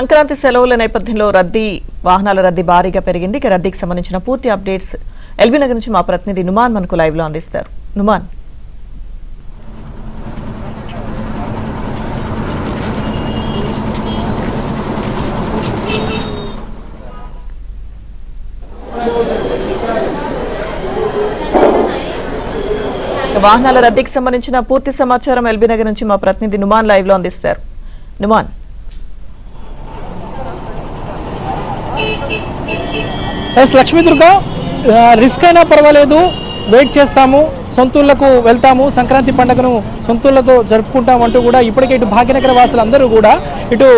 సంక్రాంతి సెలవుల నేపథ్యంలో వాహనాల రద్దీ భారీగా పెరిగింది. ఇక రద్దీకి సంబంధించిన పూర్తి అప్డేట్స్ ఎల్బీ నగర్ నుంచి మా ప్రతినిధి నుమాన్ మనకు లైవ్ లో అందిస్తారు. నుమాన్, వాహనాల రద్దీకి సంబంధించిన పూర్తి సమాచారం ఎల్బీ నగర్ నుంచి మా ప్రతినిధి నుమాన్ లైవ్ లో అందిస్తారు. నుమాన్, లక్ష్మీదుర్గ, రిస్క్ అయినా పర్వాలేదు, వెయిట్ చేస్తాము, సొంతూళ్లకు వెళ్తాము, సంక్రాంతి పండుగను సొంతూళ్లతో జరుపుకుంటాం అంటూ కూడా ఇప్పటికే ఇటు భాగ్యనగర వాసులు అందరూ కూడా ఇటు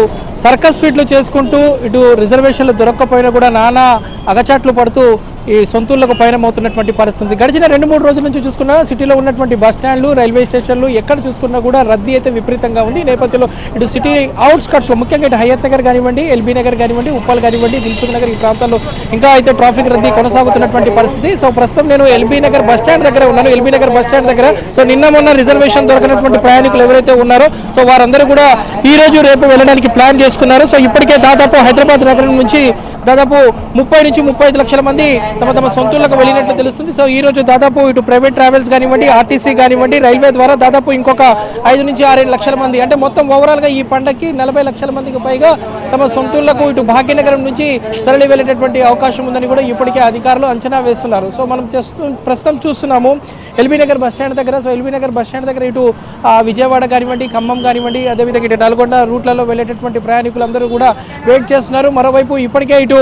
సర్కస్ ఫీట్లు చేసుకుంటూ ఇటు రిజర్వేషన్లు దొరక్కపోయినా కూడా నానా అగచాట్లు పడుతూ ఈ సొంతూళ్లకు పయనమవుతున్నటువంటి పరిస్థితి. గడిచిన 2-3 రోజుల నుంచి చూసుకున్నా సిటీలో ఉన్నటువంటి బస్ స్టాండ్లు, రైల్వే స్టేషన్లు ఎక్కడ చూసుకున్నా కూడా రద్దీ అయితే విపరీతంగా ఉంది. ఈ నేపథ్యంలో ఇటు సిటీ అవుట్స్కట్స్లో ముఖ్యంగా ఇటు హయత్ నగర్ కానివ్వండి, ఎల్బీ నగర్ కానివ్వండి, ఉప్పల్ కానివ్వండి, దిల్సుఖ్ నగర్ ఈ ప్రాంతాల్లో ఇంకా అయితే ట్రాఫిక్ రద్దీ కొనసాగుతున్నటువంటి పరిస్థితి. సో ప్రస్తుతం నేను ఎల్బీ నగర్ బస్ స్టాండ్ దగ్గర ఉన్నాను. ఎల్బీ నగర్ బస్ స్టాండ్ దగ్గర సో నిన్న మొన్న రిజర్వేషన్ దొరకనటువంటి ప్రయాణికులు ఎవరైతే ఉన్నారో సో వారందరూ కూడా ఈ రోజు రేపు వెళ్ళడానికి ప్లాన్ చేసుకున్నారు. సో ఇప్పటికే దాదాపు హైదరాబాద్ నగరం నుంచి దాదాపు 30 నుంచి 35 లక్షల మంది తమ సొంతూళ్లకు వెళ్ళినట్లు తెలుస్తుంది. సో ఈ రోజు దాదాపు ఇటు ప్రైవేట్ ట్రావెల్స్ కానివ్వండి, ఆర్టీసీ కానివ్వండి, రైల్వే ద్వారా దాదాపు ఇంకొక 5 నుంచి 6 లక్షల మంది, అంటే మొత్తం ఓవరాల్గా ఈ పండగకి 40 లక్షల మందికి పైగా తమ సొంతూళ్లకు ఇటు భాగ్యనగరం నుంచి తరలి వెళ్ళేటటువంటి అవకాశం ఉందని కూడా ఇప్పటికే అధికారులు అంచనా వేస్తున్నారు. సో మనం ప్రస్తుతం చూస్తున్నాము ఎల్బీ నగర్ బస్ స్టాండ్ దగ్గర. So LB Nagar bus stand దగ్గర ఇటు విజయవాడ కానివ్వండి, ఖమ్మం కానివ్వండి, అదేవిధంగా ఇటు నల్గొండ రూట్లలో వెళ్ళేటటువంటి ప్రయాణికులందరూ కూడా వెయిట్ చేస్తున్నారు. మరోవైపు ఇప్పటికే ఇటు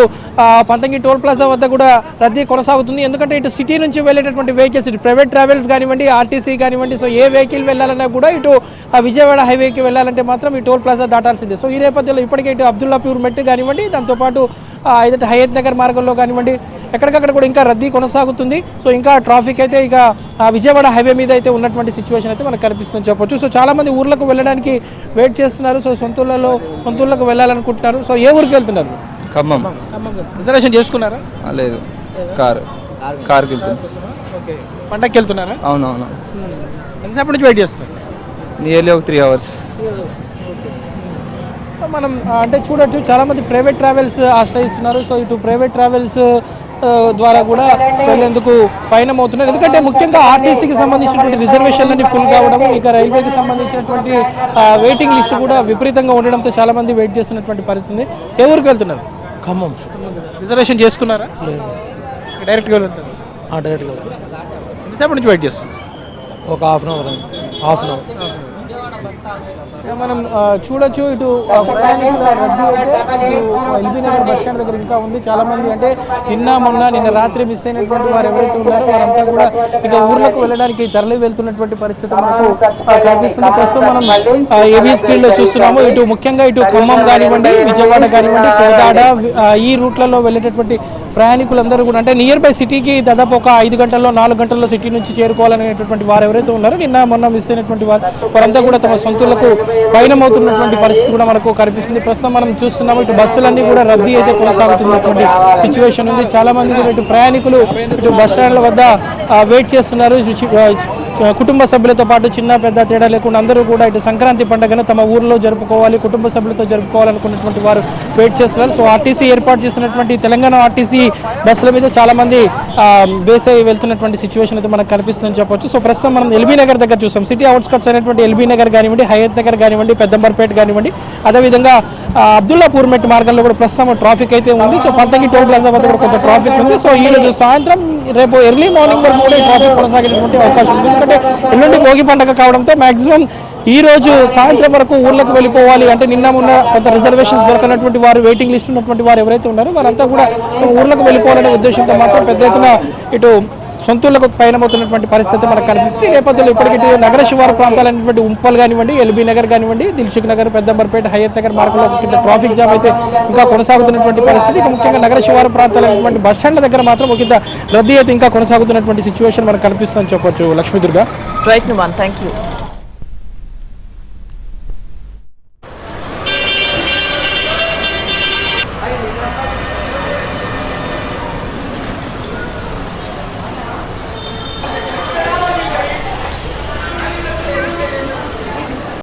పంతంగి టోల్ ప్లాజా వద్ద కూడా రద్దీ కొనసాగుతుంది. ఎందుకంటే ఇటు సిటీ నుంచి వెళ్ళేటటువంటి వెహికల్స్, ఇటు ప్రైవేట్ ట్రావెల్స్ కానివ్వండి, ఆర్టీసీ కానివ్వండి, సో ఏ వెహికల్ వెళ్ళాలన్నా కూడా ఇటు విజయవాడ హైవేకి వెళ్ళాలంటే మాత్రం ఈ టోల్ ప్లాజా దాటాల్సిందే. సో ఈ నేపథ్యంలో ఇప్పటికే ఇటు అబ్దుల్లాపూర్ మెట్టు కానివ్వండి, దాంతోపాటు ఏదైతే హయత్ నగర్ మార్గంలో కానివ్వండి ఎక్కడికక్కడ కూడా ఇంకా రద్దీ కొనసాగుతుంది. సో ఇంకా ట్రాఫిక్ అయితే ఇక విజయవాడ హైవే మీద అయితే ఉన్నటువంటి సిచ్యువేషన్ అయితే మనకు కనిపిస్తుందని చెప్పొచ్చు. సో చాలామంది ఊర్లకు వెళ్ళడానికి వెయిట్ చేస్తున్నారు. సో సొంతూళ్ళకు వెళ్ళాలనుకుంటున్నారు. సో ఏ ఊరికి వెళ్తున్నారు? ఖమ్మం. రిజర్వేషన్ చేసుకున్నారా? లేదు, కార్కి వెళ్తున్నారు. ఓకే, పండగకి వెళ్తున్నారా? అవునవును. ఎంతసేపటి నుంచి వెయిట్ చేస్తున్నారు? నియర్లీ ఒక 3 hours. మనం అంటే చూడొచ్చు చాలామంది ప్రైవేట్ ట్రావెల్స్ ఆశ్రయిస్తున్నారు. సో ఇటు ప్రైవేట్ ట్రావెల్స్ ద్వారా కూడా వెళ్ళేందుకు పయనమవుతున్నారు. ఎందుకంటే ముఖ్యంగా ఆర్టీసీకి సంబంధించినటువంటి రిజర్వేషన్లన్నీ ఫుల్ కావడం, ఇక రైల్వేకి సంబంధించినటువంటి వెయిటింగ్ లిస్ట్ కూడా విపరీతంగా ఉండడంతో చాలామంది వెయిట్ చేస్తున్నటువంటి పరిస్థితి. ఏ ఊరికి వెళ్తున్నారు? ఖమ్మం. రిజర్వేషన్ చేసుకున్నారా? లేదు, డైరెక్ట్గా వెళ్తారు. డైరెక్ట్గా. ఎంతసేపటి నుంచి వెయిట్ చేస్తున్నారు? ఒక హాఫ్ అన్ అవర్. మనం చూడొచ్చు ఇటు ఎల్బీ నగర్ బస్ స్టాండ్ దగ్గర ఇంకా ఉంది. చాలా మంది అంటే నిన్న రాత్రి మిస్ అయినటువంటి వారు ఎవరైతే ఉన్నారో వారంతా కూడా ఇక ఊర్లకు వెళ్ళడానికి తరలి వెళ్తున్నటువంటి పరిస్థితి మనకు కనిపిస్తుంది. ప్రస్తుతం మనం ఏబీ స్క్రీన్ లో చూస్తున్నాము. ఇటు ముఖ్యంగా ఇటు ఖమ్మం కానివ్వండి, విజయవాడ కానివ్వండి, కోదాడ ఈ రూట్లలో వెళ్ళేటటువంటి ప్రయాణికులందరూ కూడా అంటే నియర్ బై సిటీకి దాదాపు ఒక 5 గంటల్లో 4 గంటల్లో సిటీ నుంచి చేరుకోవాలనేటువంటి వారు ఎవరైతే ఉన్నారో నిన్న మొన్న మిస్ అయినటువంటి వారంతా కూడా తమ సొంతూళ్లకు పయనమవుతున్నటువంటి పరిస్థితి కూడా మనకు కనిపిస్తుంది. ప్రస్తుతం మనం చూస్తున్నాము ఇటు బస్సులన్నీ కూడా రద్దీ అయితే కొనసాగుతున్నటువంటి సిచ్యువేషన్ ఉంది. చాలా మంది కూడా ఇటు ప్రయాణికులు ఇటు బస్ స్టాండ్ల వద్ద వెయిట్ చేస్తున్నారు. కుటుంబ సభ్యులతో పాటు చిన్న పెద్ద తేడా లేకుండా అందరూ కూడా ఇటు సంక్రాంతి పండుగను తమ ఊర్లో జరుపుకోవాలి, కుటుంబ సభ్యులతో జరుపుకోవాలనుకున్నటువంటి వారు వెయిట్ చేస్తున్నారు. సో ఆర్టీసీ ఏర్పాటు చేసినటువంటి తెలంగాణ ఆర్టీసీ బస్సుల మీద చాలా మంది బేస్ అయ్యి వెళ్తున్నటువంటి సిచ్యువేషన్ అయితే మనకు కనిపిస్తుందని చెప్పొచ్చు. సో ప్రస్తుతం మనం ఎల్బీ నగర్ దగ్గర చూసాం. సిటీ అవుట్స్కట్స్ అయినటువంటి ఎల్బీ నగర్ కానివ్వండి, హయత్ నగర్ కానివ్వండి, పెద్దంబర్పేట కానివ్వండి, అదేవిధంగా అబ్దుల్లాపూర్ మెట్ మార్గంలో కూడా ప్రస్తుతం ట్రాఫిక్ అయితే ఉంది. సో పంతంగి టోల్ ప్లాజా వద్ద కూడా కొంత ట్రాఫిక్ ఉంది. సో ఈ రోజు సాయంత్రం రేపు ఎర్లీ మార్నింగ్ వరకు కూడా ఈ ట్రాఫిక్ కొనసాగేటువంటి అవకాశం ఉంది. ఎందుకంటే ఎల్లుండి భోగి పండుగ కావడంతో మాక్సిమం ఈ రోజు సాయంత్రం వరకు ఊర్లకు వెళ్ళిపోవాలి అంటే నిన్న మొన్న కొంత రిజర్వేషన్స్ దొరకనటువంటి వారు, వెయిటింగ్ లిస్ట్ ఉన్నటువంటి వారు ఎవరైతే ఉన్నారో వారంతా కూడా ఊర్లకు వెళ్ళిపోవాలనే ఉద్దేశంతో మాత్రం పెద్ద ఎత్తున ఇటు సొంతూళ్లకు పయనమవుతున్నటువంటి పరిస్థితి మనకు కనిపిస్తుంది. ఈ నేపథ్యంలో ఇప్పటికీ నగర శివారు ప్రాంతాలైనటువంటి ఉప్పల్ కానివ్వండి, ఎల్బీ నగర్ కానివ్వండి, దిల్సుఖ్ నగర్, పెద్దంబర్పేట, హయత్ నగర్ మార్గంలో కింద ట్రాఫిక్ జామ్ అయితే ఇంకా కొనసాగుతున్నటువంటి పరిస్థితి. ముఖ్యంగా నగర శివారు ప్రాంతాలైనటువంటి బస్ స్టాండ్ల దగ్గర మాత్రం కింద రద్దీ అయితే ఇంకా కొనసాగుతున్నటువంటి సిచ్యువేషన్ మనకు కనిపిస్తుందని చెప్పొచ్చు. Lakshmi Durga. Right Numan, thank you.